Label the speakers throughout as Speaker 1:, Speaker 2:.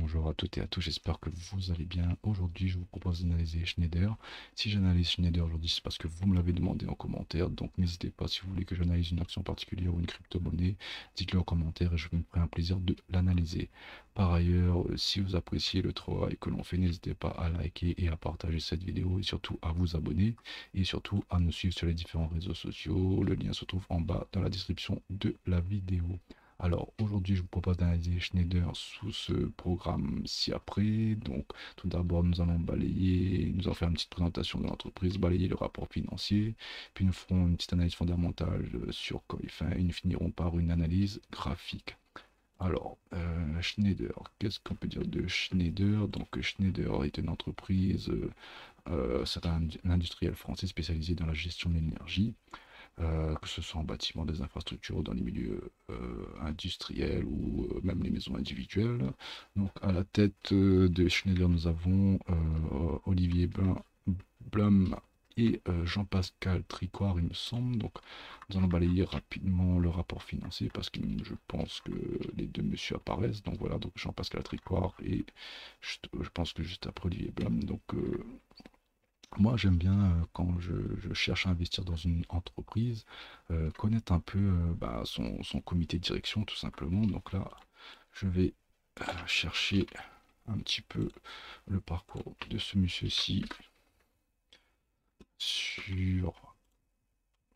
Speaker 1: bonjour à toutes et à tous, j'espère que vous allez bien. Aujourd'hui, je vous propose d'analyser Schneider. Si j'analyse Schneider aujourd'hui, c'est parce que vous me l'avez demandé en commentaire. Donc n'hésitez pas, si vous voulez que j'analyse une action particulière ou une crypto-monnaie, dites-le en commentaire et je me ferai un plaisir de l'analyser. Par ailleurs, si vous appréciez le travail que l'on fait, n'hésitez pas à liker et à partager cette vidéo et surtout à vous abonner et surtout à nous suivre sur les différents réseaux sociaux. Le lien se trouve en bas dans la description de la vidéo. Alors aujourd'hui, je vous propose d'analyser Schneider sous ce programme ci-après. Donc tout d'abord, nous allons balayer, nous allons faire une petite présentation de l'entreprise, balayer le rapport financier, puis nous ferons une petite analyse fondamentale sur Coifin et nous finirons par une analyse graphique. Alors, Schneider, qu'est-ce qu'on peut dire de Schneider? Donc Schneider est une entreprise, c'est un industriel français spécialisé dans la gestion de l'énergie, que ce soit en bâtiment, des infrastructures, dans les milieux industriels ou même les maisons individuelles. Donc à la tête de Schneider, nous avons Olivier Blum et Jean-Pascal Tricoire, il me semble. Donc nous allons balayer rapidement le rapport financier parce que je pense que les deux messieurs apparaissent. Donc voilà, donc Jean-Pascal Tricoire et je pense que juste après Olivier Blum. Donc moi, j'aime bien quand je cherche à investir dans une entreprise, connaître un peu son comité de direction, tout simplement. Donc là, je vais chercher un petit peu le parcours de ce monsieur-ci sur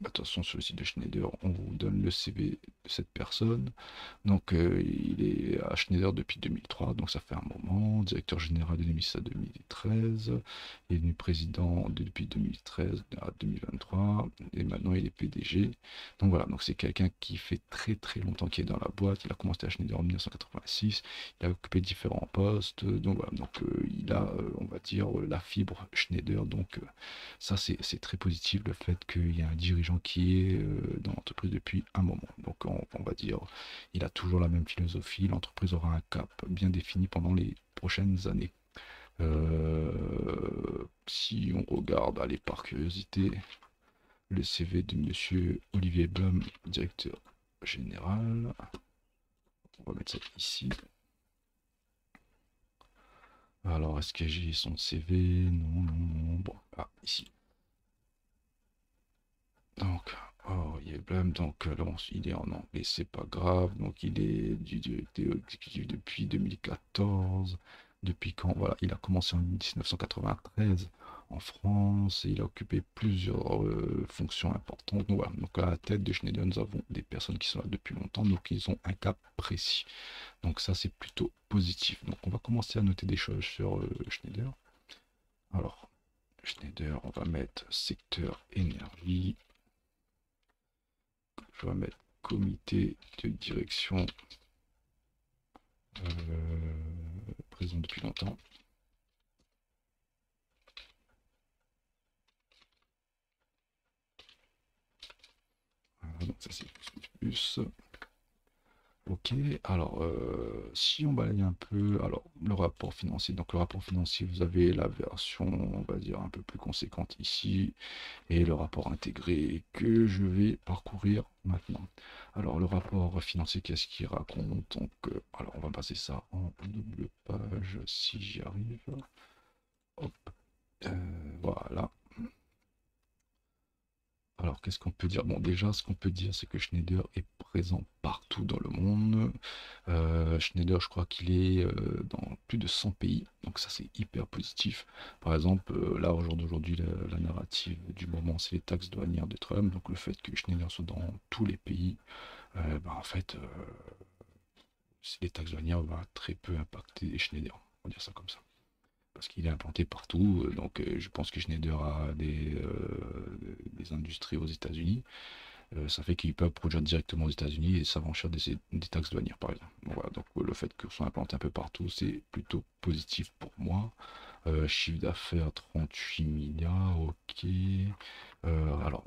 Speaker 1: de toute façon, sur le site de Schneider, on vous donne le CV de cette personne. Donc, il est à Schneider depuis 2003, donc ça fait un moment. Directeur général de 2006 à 2013. Il est devenu président depuis 2013 à 2023. Et maintenant, il est PDG. Donc voilà, donc c'est quelqu'un qui fait très très longtemps qu'il est dans la boîte. Il a commencé à Schneider en 1986. Il a occupé différents postes. Donc voilà, donc il a, on va dire, la fibre Schneider. Donc ça, c'est très positif le fait qu'il y a un dirigeant qui est dans l'entreprise depuis un moment. Donc, on va dire, il a toujours la même philosophie. L'entreprise aura un cap bien défini pendant les prochaines années. Si on regarde, allez, par curiosité, le CV de monsieur Olivier Blum, directeur général. On va mettre ça ici. Alors, est-ce que j'ai son CV? Non, non, non. Bon, ah, ici. Donc, oh, il y a Blum, donc là, il est en anglais, c'est pas grave. Donc, il est du directeur exécutif depuis 2014. Depuis quand? Voilà, il a commencé en 1993 en France et il a occupé plusieurs fonctions importantes. Donc, voilà, donc à la tête de Schneider, nous avons des personnes qui sont là depuis longtemps, donc ils ont un cap précis. Donc, ça, c'est plutôt positif. Donc, on va commencer à noter des choses sur Schneider. Alors, Schneider, on va mettre secteur énergie. Je vais mettre comité de direction présent depuis longtemps. Voilà, donc ça c'est plus. Ok, alors si on balaye un peu, alors le rapport financier, donc le rapport financier, vous avez la version, on va dire, un peu plus conséquente ici, et le rapport intégré que je vais parcourir maintenant. Alors le rapport financier, qu'est-ce qu'il raconte? Donc, alors on va passer ça en double page si j'y arrive. Hop, voilà. Alors, qu'est-ce qu'on peut dire? Bon, déjà, ce qu'on peut dire, c'est que Schneider est présent partout dans le monde. Schneider, je crois qu'il est dans plus de 100 pays, donc ça, c'est hyper positif. Par exemple, là, au jour d'aujourd'hui, la narrative du moment, c'est les taxes douanières de Trump. Donc, le fait que Schneider soit dans tous les pays, en fait, les taxes douanières vont très peu impacter Schneider. On va dire ça comme ça parce qu'il est implanté partout. Donc, je pense que Schneider a des industries aux États-Unis. Ça fait qu'ils peuvent produire directement aux États-Unis et s'affranchir des taxes douanières, par exemple. Bon, voilà, donc le fait qu'ils soient implantés un peu partout, c'est plutôt positif pour moi. Chiffre d'affaires 38 milliards, ok. Alors,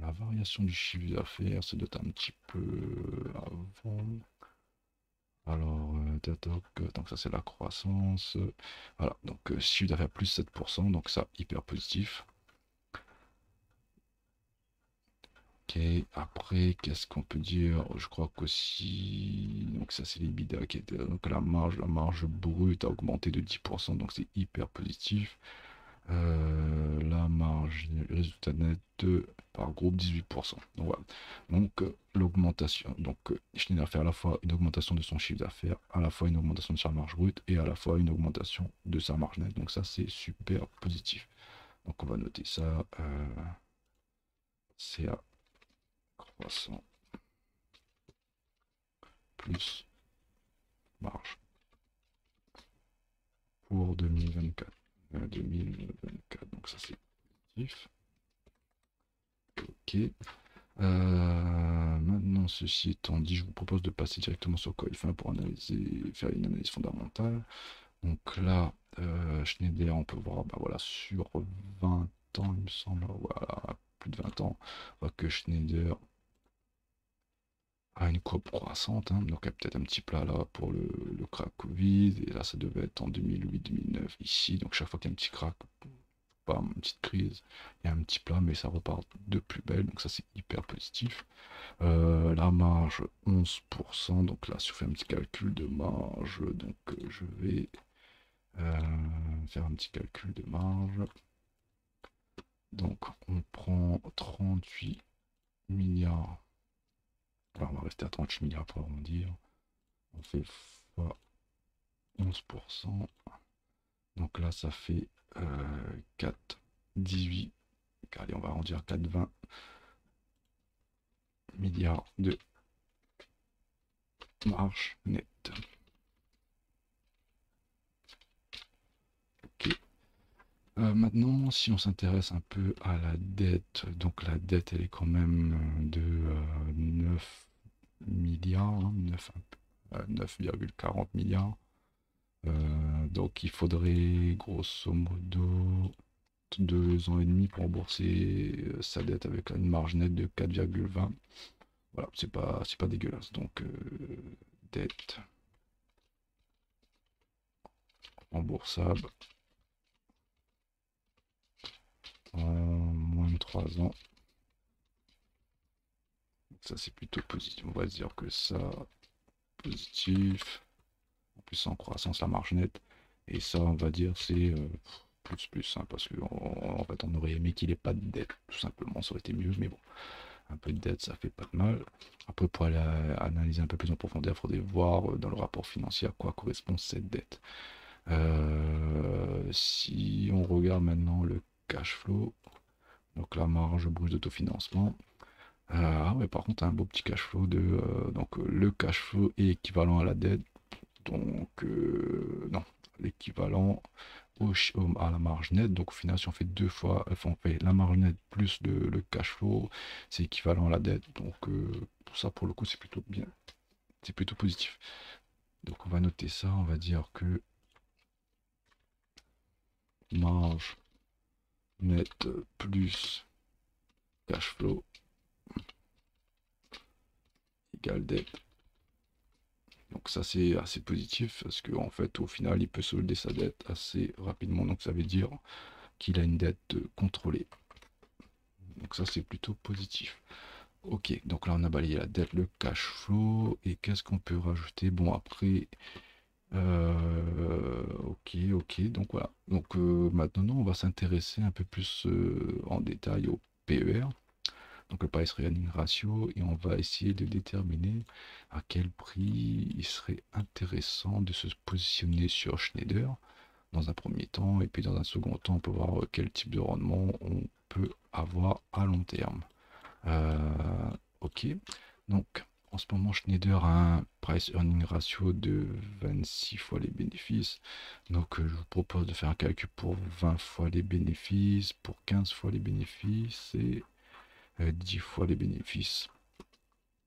Speaker 1: la variation du chiffre d'affaires, ça doit être un petit peu avant. Alors, donc ça c'est la croissance. Voilà, donc chiffre d'affaires plus 7%, donc ça hyper positif. Ok, après, qu'est-ce qu'on peut dire? Je crois qu'aussi, donc ça c'est l'EBITDA qui était, donc la marge brute a augmenté de 10%, donc c'est hyper positif. La marge résultat net par groupe 18%. Donc voilà. Donc l'augmentation. Donc Schneider fait à la fois une augmentation de son chiffre d'affaires, à la fois une augmentation de sa marge brute et à la fois une augmentation de sa marge nette. Donc ça c'est super positif. Donc on va noter ça. CA croissant plus marge pour 2024. 2024. Donc ça c'est positif. Ok. Maintenant, ceci étant dit, je vous propose de passer directement sur Coil1 pour faire une analyse fondamentale. Donc là, Schneider, on peut voir, bah voilà, sur 20 ans, il me semble, voilà, plus de 20 ans, on voit que Schneider a une courbe croissante, hein, donc il y a peut-être un petit plat là pour le crack Covid, et là ça devait être en 2008-2009 ici, donc chaque fois qu'il y a un petit crack, pas une petite crise, il y a un petit plat, mais ça repart de plus belle, donc ça c'est hyper positif. La marge 11%, donc là si on fait un petit calcul de marge, donc je vais faire un petit calcul de marge. Donc on prend 38 milliards, alors on va rester à 38 milliards pour arrondir, on fait fois 11%, donc là ça fait 4,18, allez on va arrondir 4,20 milliards de marge nette. Ok. Maintenant, si on s'intéresse un peu à la dette, donc la dette, elle est quand même de 9 milliards, hein, 9,40 milliards. Donc il faudrait grosso modo 2 ans et demi pour rembourser sa dette avec une marge nette de 4,20. Voilà, c'est pas dégueulasse. Donc dette remboursable en moins de 3 ans. Ça c'est plutôt positif. On va se dire que ça, positif. En plus en croissance la marge nette. Et ça on va dire c'est plus, hein, parce qu'en fait on aurait aimé qu'il ait pas de dette, tout simplement, ça aurait été mieux, mais bon, un peu de dette ça fait pas de mal. Après pour aller analyser un peu plus en profondeur, il faudrait voir dans le rapport financier à quoi correspond cette dette. Si on regarde maintenant le cash flow, donc la marge brute d'autofinancement, ah ouais, par contre un beau petit cash flow donc le cash flow est équivalent à la dette, donc non, l'équivalent à la marge nette. Donc au final, si on fait deux fois, enfin on fait la marge nette plus le cash flow, c'est équivalent à la dette. Donc tout ça pour le coup c'est plutôt bien, c'est plutôt positif. Donc on va noter ça, on va dire que marge nette plus cash flow égale dette. Donc ça c'est assez positif parce qu'en fait au final il peut solder sa dette assez rapidement. Donc ça veut dire qu'il a une dette contrôlée. Donc ça c'est plutôt positif. Ok, donc là on a balayé la dette, le cash flow, et qu'est-ce qu'on peut rajouter? Bon après, ok, donc voilà. Donc maintenant on va s'intéresser un peu plus en détail au PER, donc le Price Earning Ratio, et on va essayer de déterminer à quel prix il serait intéressant de se positionner sur Schneider dans un premier temps, et puis dans un second temps on peut voir quel type de rendement on peut avoir à long terme. Ok, donc en ce moment Schneider a un price earning ratio de 26 fois les bénéfices. Donc je vous propose de faire un calcul pour 20 fois les bénéfices, pour 15 fois les bénéfices et 10 fois les bénéfices.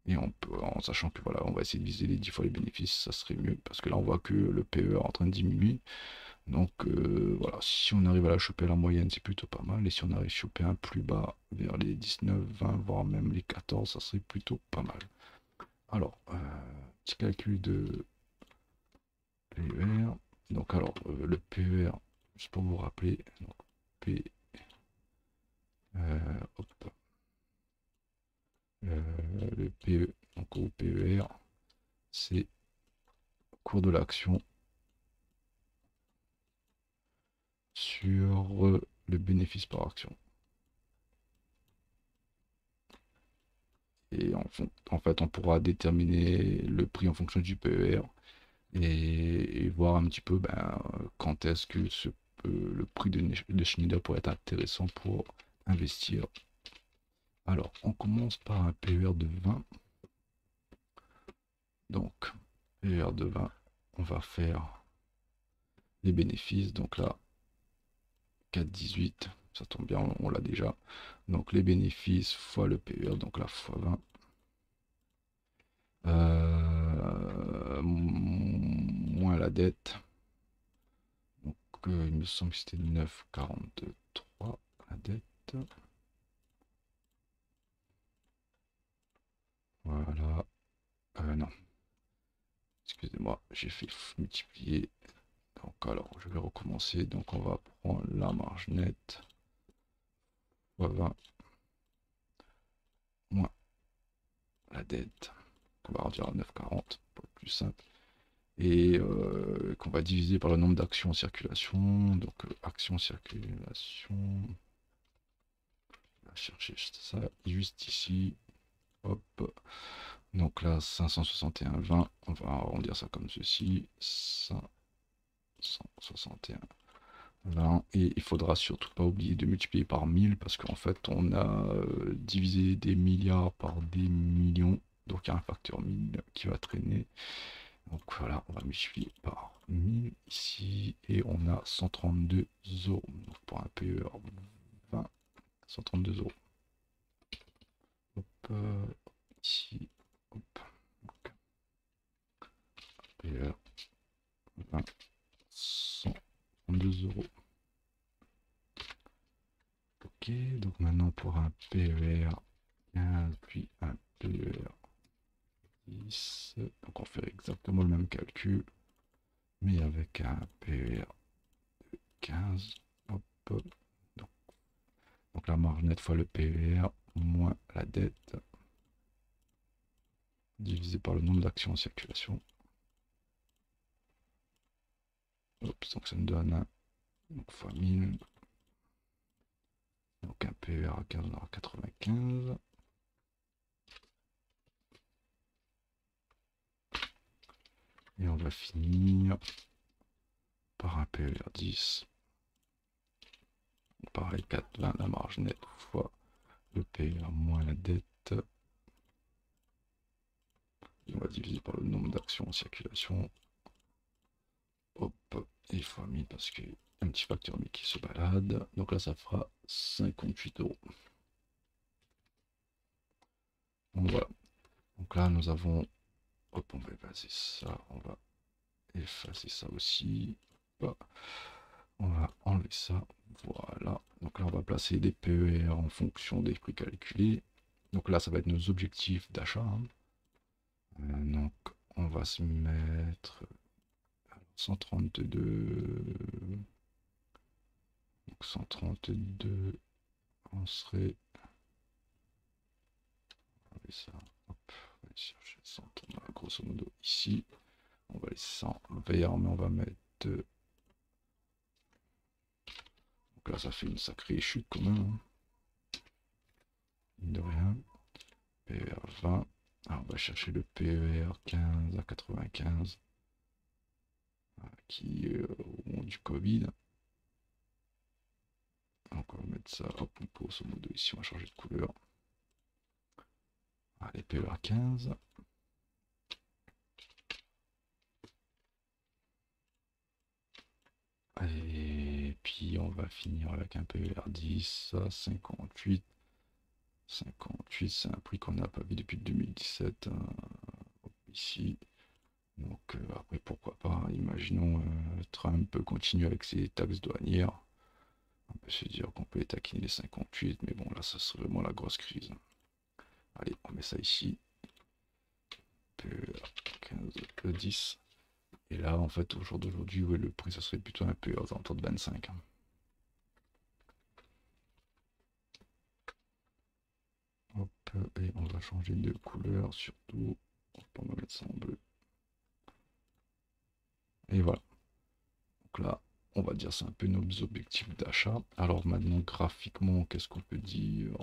Speaker 1: Et on peut, en sachant que voilà, on va essayer de viser les 10 fois les bénéfices, ça serait mieux parce que là on voit que le PE est en train de diminuer. Donc voilà, si on arrive à la choper à la moyenne, c'est plutôt pas mal. Et si on arrive à choper un plus bas vers les 19, 20, voire même les 14, ça serait plutôt pas mal. Alors, petit calcul de PER. Donc alors, le PER, juste pour vous rappeler, donc P, hop, le PE, donc au PER, c'est cours de l'action sur le bénéfice par action. Et en fait, on pourra déterminer le prix en fonction du PER et voir un petit peu quand est-ce que le prix de Schneider pourrait être intéressant pour investir. Alors, on commence par un PER de 20. Donc, PER de 20, on va faire les bénéfices. Donc là, 4,18, ça tombe bien, on l'a déjà. Donc les bénéfices fois le PER, donc là fois 20. Moins la dette. Donc il me semble que c'était 9,43 la dette. Voilà. Non. Excusez-moi, j'ai fait multiplier. Donc alors, je vais recommencer. Donc on va prendre la marge nette fois 20 moins la dette. On va redire à 9,40 pour être plus simple. Et qu'on va diviser par le nombre d'actions en circulation. Donc actions en circulation. On va chercher ça juste ici. Hop. Donc là, 561,20. On va arrondir ça comme ceci. 561,20. Et il faudra surtout pas oublier de multiplier par 1000 parce qu'en fait, on a divisé des milliards par des millions. Donc il y a un facteur 1000 qui va traîner. Donc voilà, on va multiplier par 1000 ici et on a 132 euros. Donc pour un PER 20, 132 euros. Hop, ici, hop. Donc, PER 20, 132 euros. Ok, donc maintenant pour un PER 15, puis un PER 10. Donc on fait exactement le même calcul, mais avec un PER 15. Hop. Donc la marge nette fois le PER moins la dette divisé par le nombre d'actions en circulation. Hop, donc ça me donne un donc fois 1000. Donc un PER à 15,95. Et on va finir par un PER 10. Pareil, 4,20 la marge nette fois le PER moins la dette. Et on va diviser par le nombre d'actions en circulation. Hop, et fois 1000 parce qu'il y a un petit facteur 1000 qui se balade. Donc là, ça fera 58 euros. Donc voilà. Donc là, nous avons... Hop, on va effacer ça. On va effacer ça aussi. Hop. On va enlever ça. Voilà. Donc là, on va placer des PER en fonction des prix calculés. Donc là, ça va être nos objectifs d'achat. Hein. Donc, on va se mettre 132. Donc 132, on serait... On va ça. Hop, on va aller chercher 100, grosso modo ici. On va laisser ça en vert, mais on va mettre... Donc là, ça fait une sacrée chute quand même. Hein. De rien. PER 20. Alors, on va chercher le PER 15 à 95. Qui au moment du Covid. Donc on va mettre ça, hop, grosso modo ici, on va changer de couleur. Allez, PER 15. Et puis on va finir avec un PER 10 à 58. 58, c'est un prix qu'on n'a pas vu depuis 2017. Ici. Donc après, pourquoi pas, imaginons Trump continue avec ses taxes douanières. On peut se dire qu'on peut taquiner les 58, mais bon, là, ça serait vraiment la grosse crise. Allez, on met ça ici. PER 15, 10. Et là, en fait, au jour d'aujourd'hui, ouais, le prix, ça serait plutôt un PER aux alentours de 25. Hop. et on va changer de couleur, surtout, on va mettre ça en bleu. Et voilà. Donc là, on va dire c'est un peu nos objectifs d'achat. Alors maintenant, graphiquement, qu'est-ce qu'on peut dire?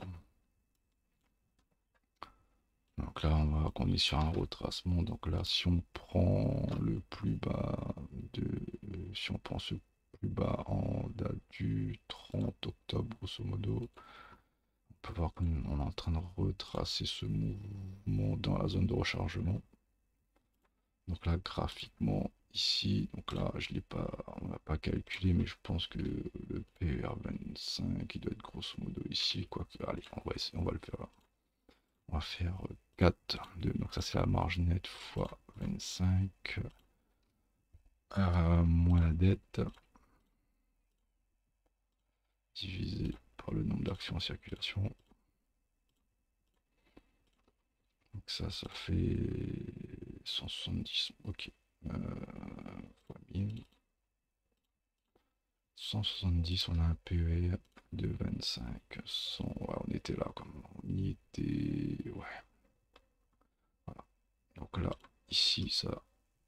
Speaker 1: Donc là, on est sur un retracement. Donc là, si on prend le plus bas de, si on prend ce plus bas en date du 30 octobre, grosso modo, on peut voir qu'on est en train de retracer ce mouvement dans la zone de rechargement. Donc là, graphiquement, ici, donc là, je l'ai pas, on n'a pas calculé, mais je pense que le PER25, il doit être grosso modo ici, quoique, allez, on va essayer, on va le faire là. On va faire 4, 2, donc ça c'est la marge nette fois 25, moins la dette, divisé par le nombre d'actions en circulation. Donc ça fait 170, ok, fois 1000. 170, on a un PER de 25. 100, ouais, on était là, comme on y était, ouais. Voilà. Donc là, ici, ça,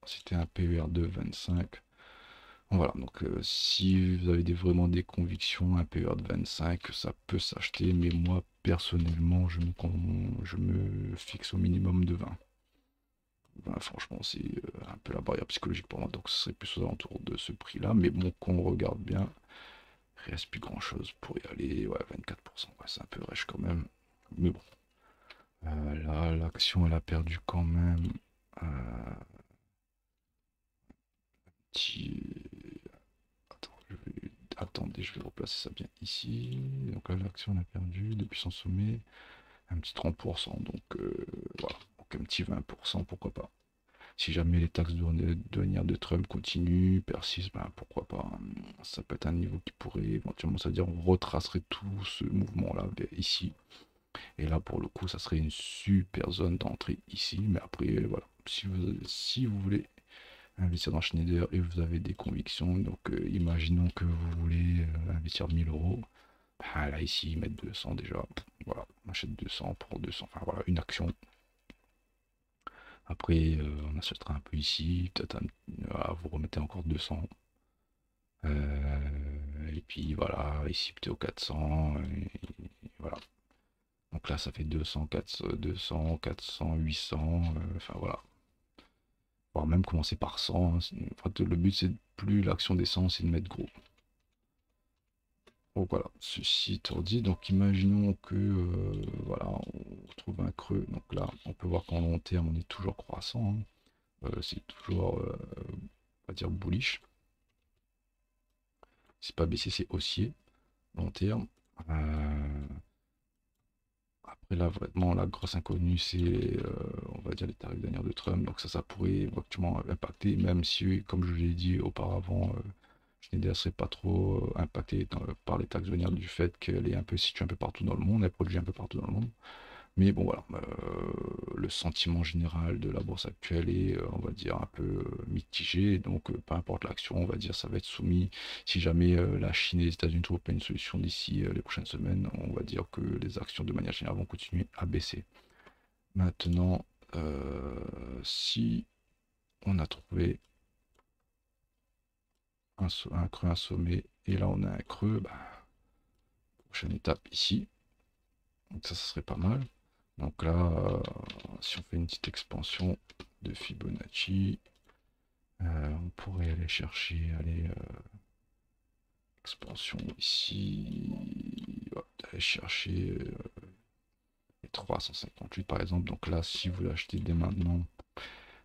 Speaker 1: c'était un PER de 25. Voilà, donc si vous avez vraiment des convictions, un PER de 25, ça peut s'acheter, mais moi, personnellement, je me fixe au minimum de 20. Ben, franchement, c'est un peu la barrière psychologique pour moi, donc ce serait plus aux alentours de ce prix-là, mais bon, qu'on regarde bien. Il reste plus grand chose pour y aller. Ouais, 24%. Ouais, c'est un peu rêche quand même. Mais bon. Là, l'action, elle a perdu quand même. Euh, petit... Attendez, je vais replacer ça bien ici. Donc là, l'action, elle a perdu depuis son sommet un petit 30%. Donc voilà. Donc un petit 20%, pourquoi pas. Si jamais les taxes douanières de Trump continuent, persistent, ben pourquoi pas. Ça peut être un niveau qui pourrait éventuellement, c'est-à-dire on retracerait tout ce mouvement-là ici. Et là, pour le coup, ça serait une super zone d'entrée ici. Mais après, voilà, si vous voulez investir dans Schneider et vous avez des convictions, donc imaginons que vous voulez investir 1000 euros. Bah, là, ici, mettre 200 déjà. Voilà, on achète 200 pour 200. Enfin, voilà, une action. Après, on achètera un peu ici. Peut-être vous remettez encore 200. Et puis voilà, ici plutôt 400. Et voilà. Donc là, ça fait 200, 400, 200, 400, 800. Enfin voilà. Voire même commencer par 100. Hein. En fait, le but, c'est plus l'action descend, c'est de mettre gros. Donc voilà, ceci étant dit, donc imaginons que voilà, on retrouve un creux. Donc là, on peut voir qu'en long terme, on est toujours croissant. Hein. C'est toujours, on va dire, bullish. C'est pas baissier, c'est haussier, long terme. Après là, vraiment, la grosse inconnue, c'est, on va dire, les tarifs derniers de Trump. Donc ça pourrait éventuellement impacter, même si, comme je l'ai dit auparavant, Schneider ne serait pas trop impacté par les taxes douanières du fait qu'elle est un peu située un peu partout dans le monde, elle produit un peu partout dans le monde. Mais bon, voilà, le sentiment général de la bourse actuelle est, on va dire, un peu mitigé. Donc, peu importe l'action, on va dire, ça va être soumis. Si jamais la Chine et les États-Unis ne trouvent pas une solution d'ici les prochaines semaines, on va dire que les actions de manière générale vont continuer à baisser. Maintenant, si on a trouvé un creux, un sommet, et là on a un creux, bah, prochaine étape ici. Donc ça serait pas mal. Donc là, si on fait une petite expansion de Fibonacci, on pourrait aller chercher, expansion ici, aller chercher les 358 par exemple. Donc là, si vous l'achetez dès maintenant,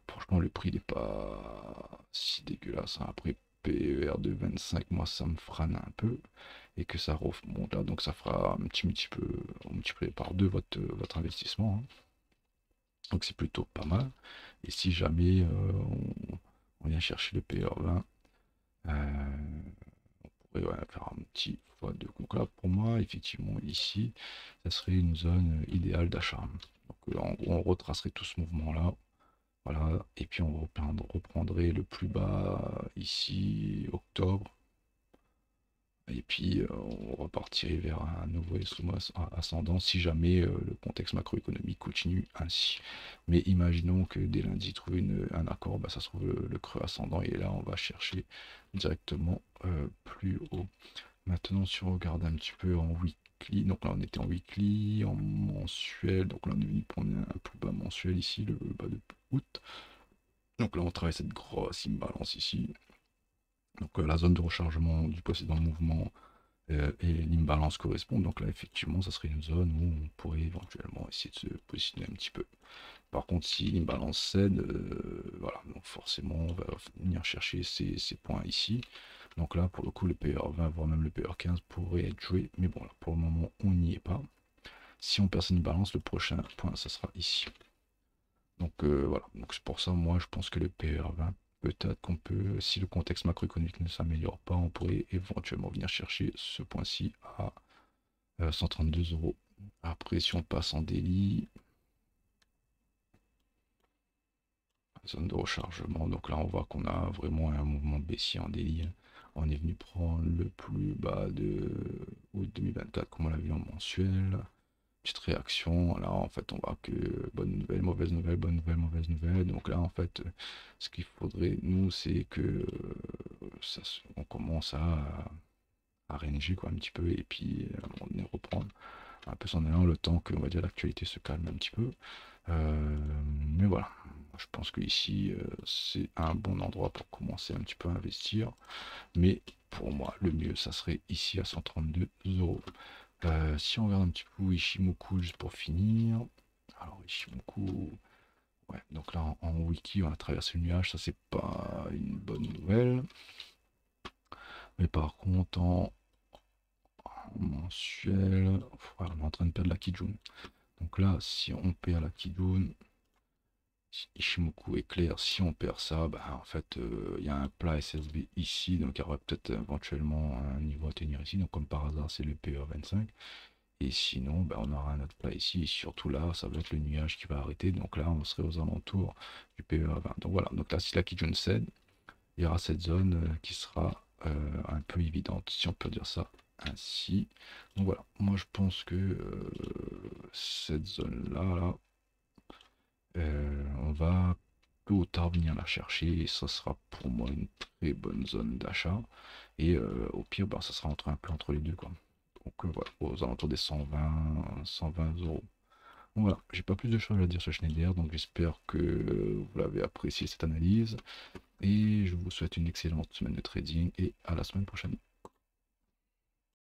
Speaker 1: franchement, le prix n'est pas si dégueulasse. Hein. Après, PER de 25, moi, ça me frane un peu. Et que ça remonte là, donc ça fera un petit peu, on multiplie par deux votre investissement. Hein. Donc c'est plutôt pas mal. Et si jamais on vient chercher le PR20, on pourrait faire un petit x2. Donc là, pour moi, effectivement, ici, ça serait une zone idéale d'achat. Donc en gros, on retracerait tout ce mouvement-là. Voilà. Et puis on reprendrait le plus bas ici, octobre. Et puis, on repartirait vers un nouveau ascendant si jamais le contexte macroéconomique continue ainsi. Mais imaginons que dès lundi, trouver un accord, bah, ça se trouve le creux ascendant, et là, on va chercher directement plus haut. Maintenant, si on regarde un petit peu en weekly, donc là, on était en weekly, en mensuel, donc là, on est venu prendre un plus bas mensuel ici, le bas de août. Donc là, on travaille cette grosse imbalance ici. Donc la zone de rechargement du précédent mouvement et l'imbalance correspondent. Donc là, effectivement, ça serait une zone où on pourrait éventuellement essayer de se positionner un petit peu. Par contre, si l'imbalance cède, voilà, donc forcément, on va venir chercher ces points ici. Donc là, pour le coup, le PR20, voire même le PR15 pourrait être joué. Mais bon, là, pour le moment, on n'y est pas. Si on perd cette imbalance, le prochain point, ça sera ici. Donc voilà, donc c'est pour ça, moi, je pense que le PR20, peut-être qu'on peut, si le contexte macroéconomique ne s'améliore pas, on pourrait éventuellement venir chercher ce point-ci à 132 euros. Après, si on passe en daily, zone de rechargement, donc là, on voit qu'on a vraiment un mouvement baissier en daily. On est venu prendre le plus bas de août 2024, comme on l'a vu en mensuel. Petite réaction. Là, en fait, on voit que bonne nouvelle, mauvaise nouvelle, bonne nouvelle, mauvaise nouvelle. Donc là, en fait, ce qu'il faudrait, nous, c'est que on commence à rénéger quoi, un petit peu, et puis à un moment donné reprendre un peu son élan, le temps que, on va dire, l'actualité se calme un petit peu. Mais voilà, je pense que ici c'est un bon endroit pour commencer un petit peu à investir. Mais pour moi, le mieux, ça serait ici à 132 euros. Si on regarde un petit peu Ishimoku juste pour finir. Alors Ishimoku, ouais, donc là en wiki on a traversé le nuage, ça c'est pas une bonne nouvelle. Mais par contre en mensuel, ouais, on est en train de perdre la Kijun. Donc là, si on perd la Kijun, Ishimoku est clair, si on perd ça, bah, en fait, il y a un plat SSB ici, donc il y aura peut-être éventuellement un niveau à tenir ici. Donc comme par hasard, c'est le PE25. Et sinon, bah, on aura un autre plat ici. Et surtout là, ça va être le nuage qui va arrêter. Donc là, on serait aux alentours du PE20. Donc voilà, donc là, si la Kijun cède, il y aura cette zone qui sera un peu évidente, si on peut dire ça ainsi. Donc voilà, moi je pense que cette zone-là, là, on va tôt ou tard venir la chercher, et ça sera pour moi une très bonne zone d'achat. Et au pire, bah, ça sera entre un peu entre les deux, quoi. Donc voilà, aux alentours des 120 euros. Donc voilà, j'ai pas plus de choses à dire sur Schneider, donc j'espère que vous l'avez apprécié cette analyse, et je vous souhaite une excellente semaine de trading, et à la semaine prochaine.